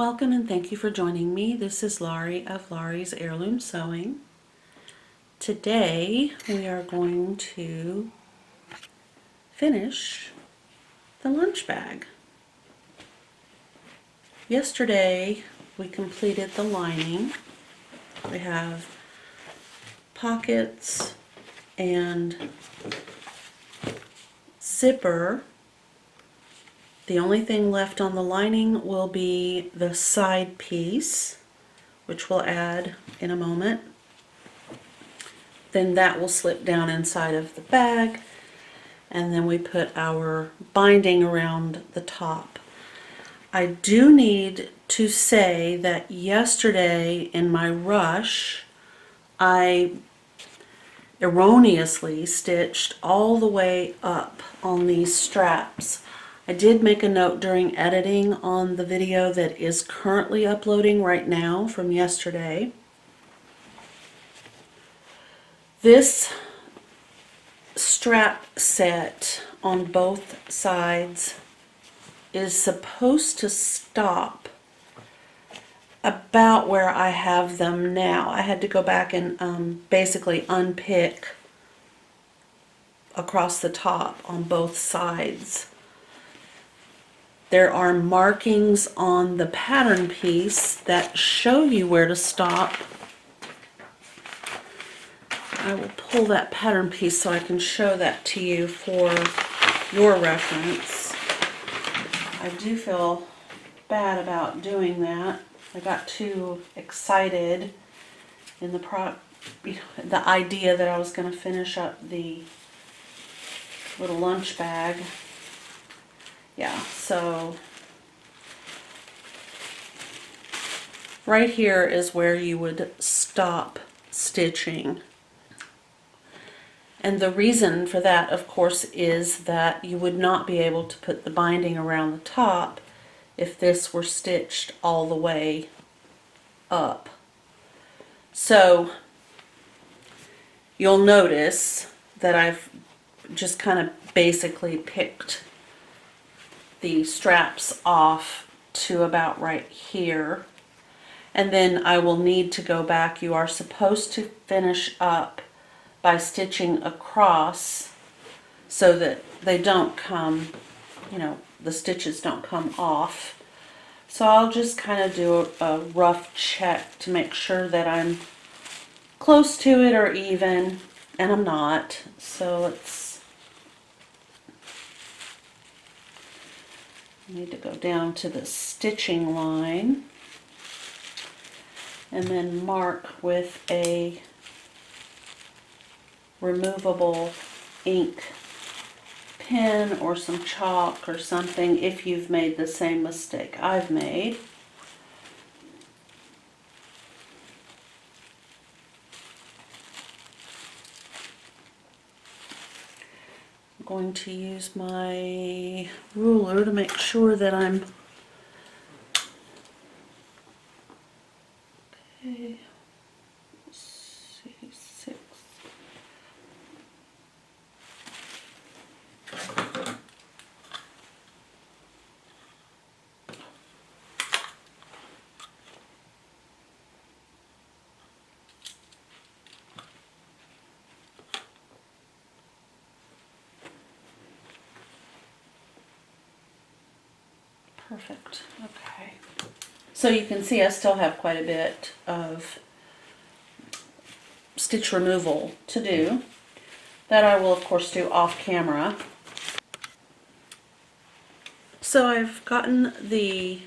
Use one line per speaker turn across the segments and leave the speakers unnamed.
Welcome and thank you for joining me. This is Laurie of Laurie's Heirloom Sewing. Today we are going to finish the lunch bag. Yesterday we completed the lining. We have pockets and zipper. The only thing left on the lining will be the side piece, which we'll add in a moment. Then that will slip down inside of the bag, and then we put our binding around the top. I do need to say that yesterday in my rush, I erroneously stitched all the way up on these straps. I did make a note during editing on the video that is currently uploading right now from yesterday. This strap set on both sides is supposed to stop about where I have them now. I had to go back and basically unpick across the top on both sides. There are markings on the pattern piece that show you where to stop. I will pull that pattern piece so I can show that to you for your reference. I do feel bad about doing that. I got too excited in the idea that I was going to finish up the little lunch bag. Yeah, so right here is where you would stop stitching. And the reason for that, of course, is that you would not be able to put the binding around the top if this were stitched all the way up. So you'll notice that I've just kind of basically picked the straps off to about right here, and then I will need to go back. You are supposed to finish up by stitching across so that they don't come, the stitches don't come off. So I'll just kind of do a rough check to make sure that I'm close to it or even, and I'm not. So I need to go down to the stitching line and then mark with a removable ink pen or some chalk or something if you've made the same mistake I've made. I'm going to use my ruler to make sure that I'm okay. Let's see, 6. Perfect. Okay. So you can see I still have quite a bit of stitch removal to do. That I will of course do off camera. So I've gotten the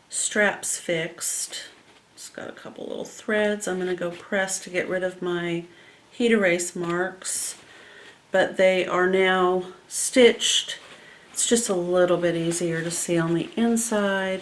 straps fixed. It's got a couple little threads. I'm going to go press to get rid of my heat erase marks, but they are now stitched. It's just a little bit easier to see on the inside.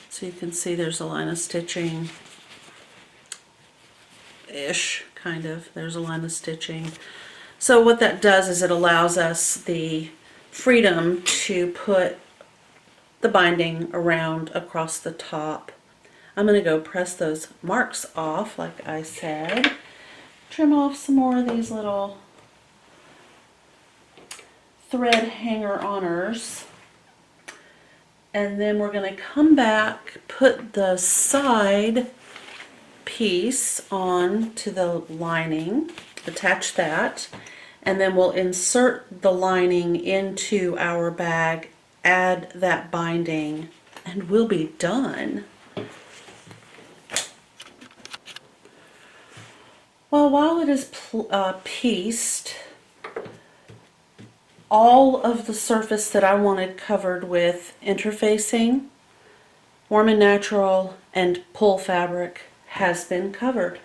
So you can see there's a line of stitching ish, kind of. There's a line of stitching. So what that does is it allows us the freedom to put the binding around across the top. I'm going to go press those marks off like I said. Trim off some more of these little thread hanger-oners. And then we're going to come back, put the side piece on to the lining, attach that, and then we'll insert the lining into our bag, add that binding, and we'll be done. Well, while it is pieced, all of the surface that I wanted covered with interfacing, warm and natural, and pull fabric has been covered.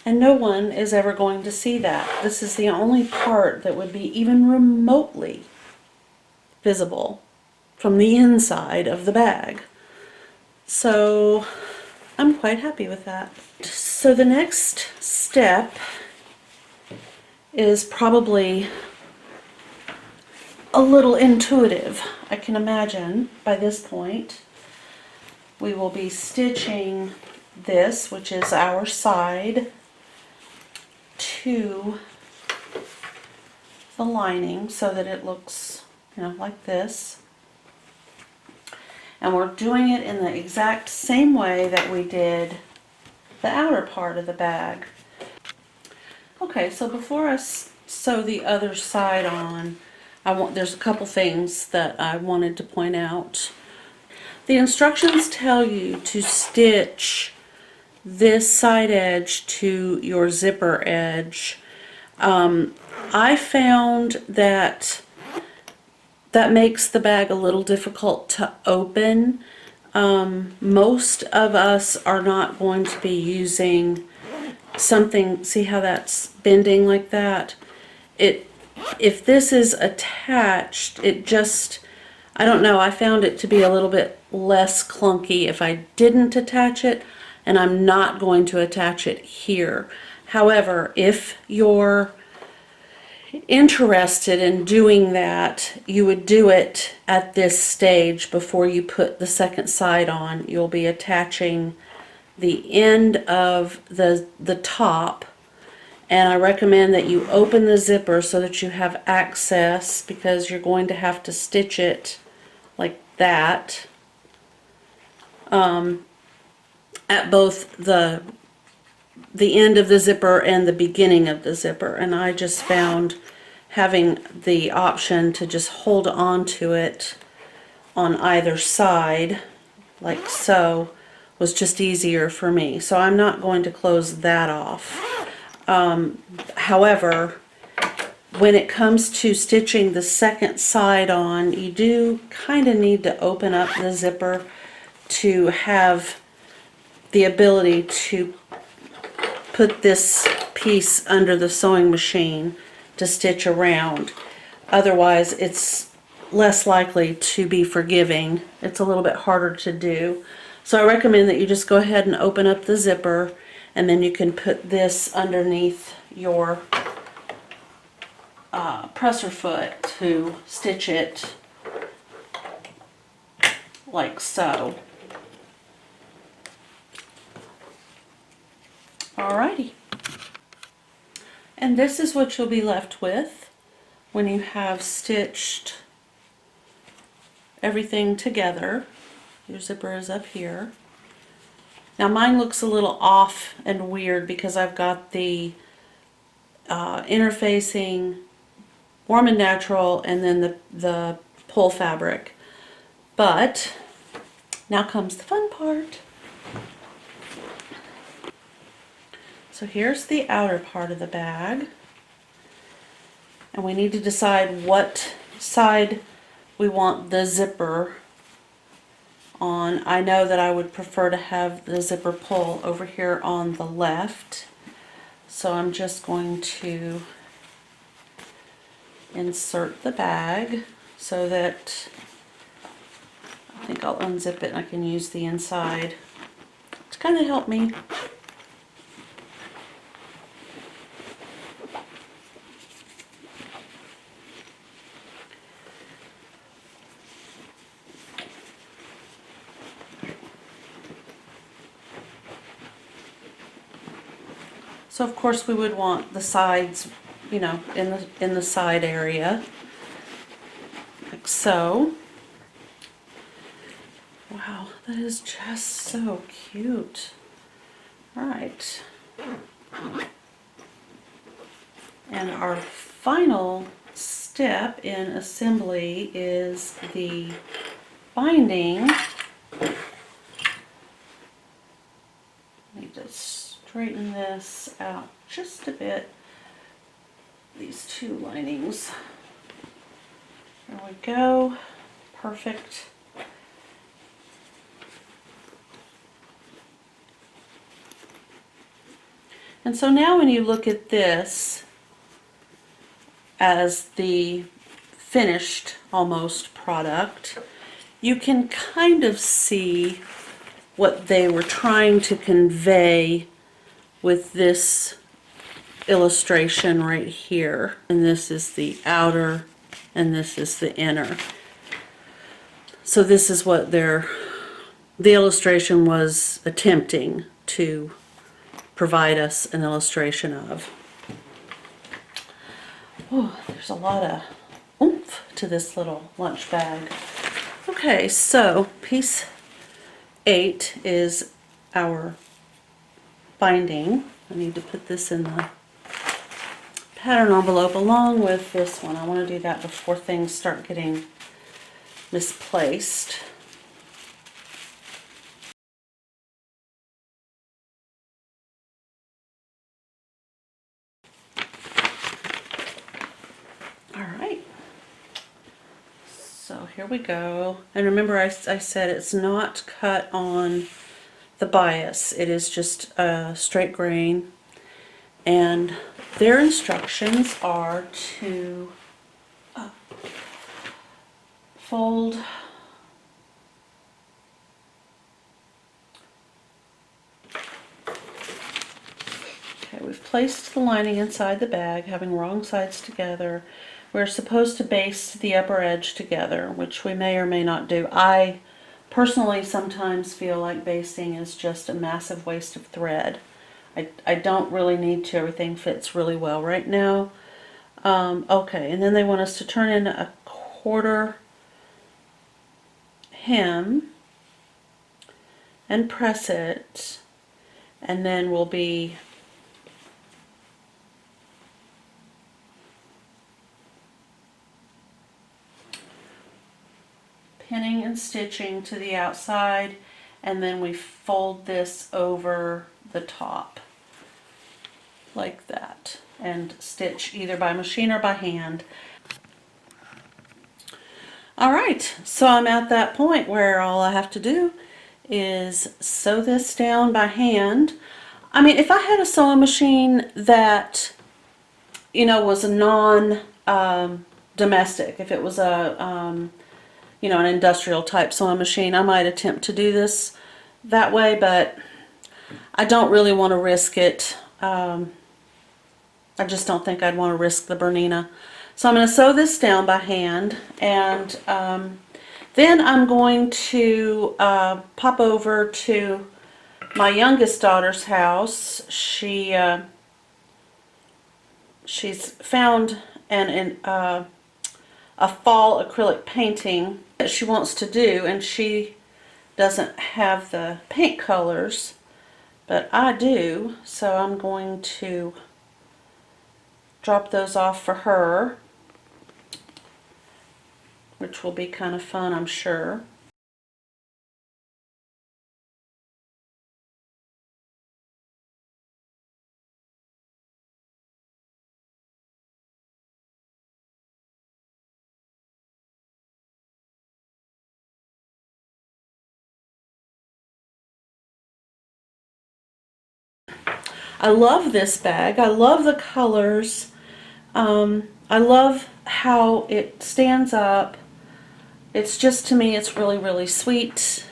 And no one is ever going to see that. This is the only part that would be even remotely visible from the inside of the bag. So I'm quite happy with that. So the next step is probably a little intuitive. I can imagine by this point we will be stitching this, which is our side, to the lining so that it looks, like this. And we're doing it in the exact same way that we did the outer part of the bag. Okay, so before I sew the other side on, there's a couple things that I wanted to point out. The instructions tell you to stitch this side edge to your zipper edge. I found that makes the bag a little difficult to open. Most of us are not going to be using something, see how that's bending like that? If this is attached, I don't know, I found it to be a little bit less clunky if I didn't attach it, and I'm not going to attach it here. However, if you're interested in doing that, you would do it at this stage before you put the second side on. You'll be attaching the end of the top, and I recommend that you open the zipper so that you have access, because you're going to have to stitch it like that at both the end of the zipper and the beginning of the zipper. And I just found having the option to just hold on to it on either side like so was just easier for me. So I'm not going to close that off. However, when it comes to stitching the second side on, you do kind of need to open up the zipper to have the ability to put this piece under the sewing machine to stitch around. Otherwise, it's less likely to be forgiving. It's a little bit harder to do. So I recommend that you just go ahead and open up the zipper, and then you can put this underneath your presser foot to stitch it like so. Alrighty. And this is what you'll be left with when you have stitched everything together. Your zipper is up here. Now mine looks a little off and weird because I've got the interfacing warm and natural and then the pull fabric. But now comes the fun part. So here's the outer part of the bag, and we need to decide what side we want the zipper on. I know that I would prefer to have the zipper pull over here on the left, so I'm just going to insert the bag so that I think I'll unzip it and I can use the inside to kind of help me. So of course we would want the sides, in the side area, like so. Wow, that is just so cute. All right. And our final step in assembly is the binding. I need to straighten this out just a bit. These two linings. There we go. Perfect. And so now when you look at this as the finished almost product, you can kind of see what they were trying to convey with this illustration right here. And this is the outer and this is the inner. So this is what the illustration was attempting to provide us an illustration of. Oh, there's a lot of oomph to this little lunch bag. Okay, so piece 8 is our binding. I need to put this in the pattern envelope along with this one. I want to do that before things start getting misplaced. Alright, so here we go. And remember I said it's not cut on the bias, it is just a straight grain. And their instructions are to fold okay, we've placed the lining inside the bag, having wrong sides together. We're supposed to baste the upper edge together, which we may or may not do. I personally sometimes feel like basting is just a massive waste of thread. I don't really need to. Everything fits really well right now. Okay, and then they want us to turn in a quarter hem and press it, and then we'll be pinning and stitching to the outside, and then we fold this over the top like that and stitch either by machine or by hand. Alright, so I'm at that point where all I have to do is sew this down by hand. I mean, if I had a sewing machine that, you know, was a non-domestic, if it was a, you know, an industrial type sewing machine, I might attempt to do this that way, but I don't really want to risk it. I just don't think I'd want to risk the Bernina. So I'm going to sew this down by hand, and then I'm going to pop over to my youngest daughter's house. She's found a fall acrylic painting that she wants to do, and she doesn't have the paint colors, but I do, so I'm going to drop those off for her, which will be kind of fun, I'm sure. I love this bag. I love the colors. I love how it stands up. It's just, to me, it's really, really sweet.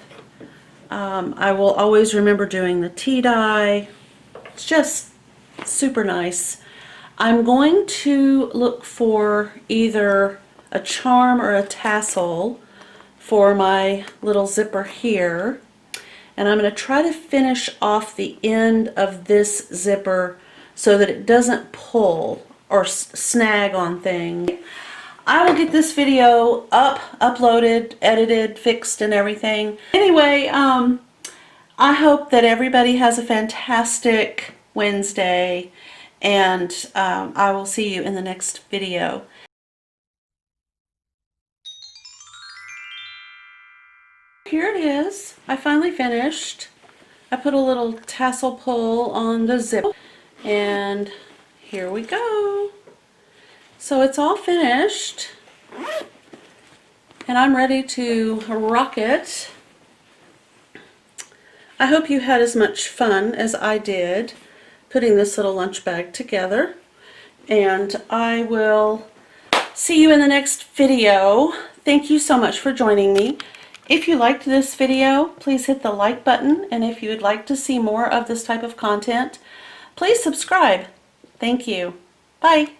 I will always remember doing the tea dye. It's just super nice. I'm going to look for either a charm or a tassel for my little zipper here. And I'm going to try to finish off the end of this zipper so that it doesn't pull or snag on things. I will get this video uploaded, edited, fixed, and everything. Anyway, I hope that everybody has a fantastic Wednesday, and I will see you in the next video. Here it is. I finally finished. I put a little tassel pull on the zip, and here we go. So it's all finished, and I'm ready to rock it. I hope you had as much fun as I did putting this little lunch bag together, and I will see you in the next video. Thank you so much for joining me. If you liked this video, please hit the like button, and if you would like to see more of this type of content, please subscribe. Thank you. Bye.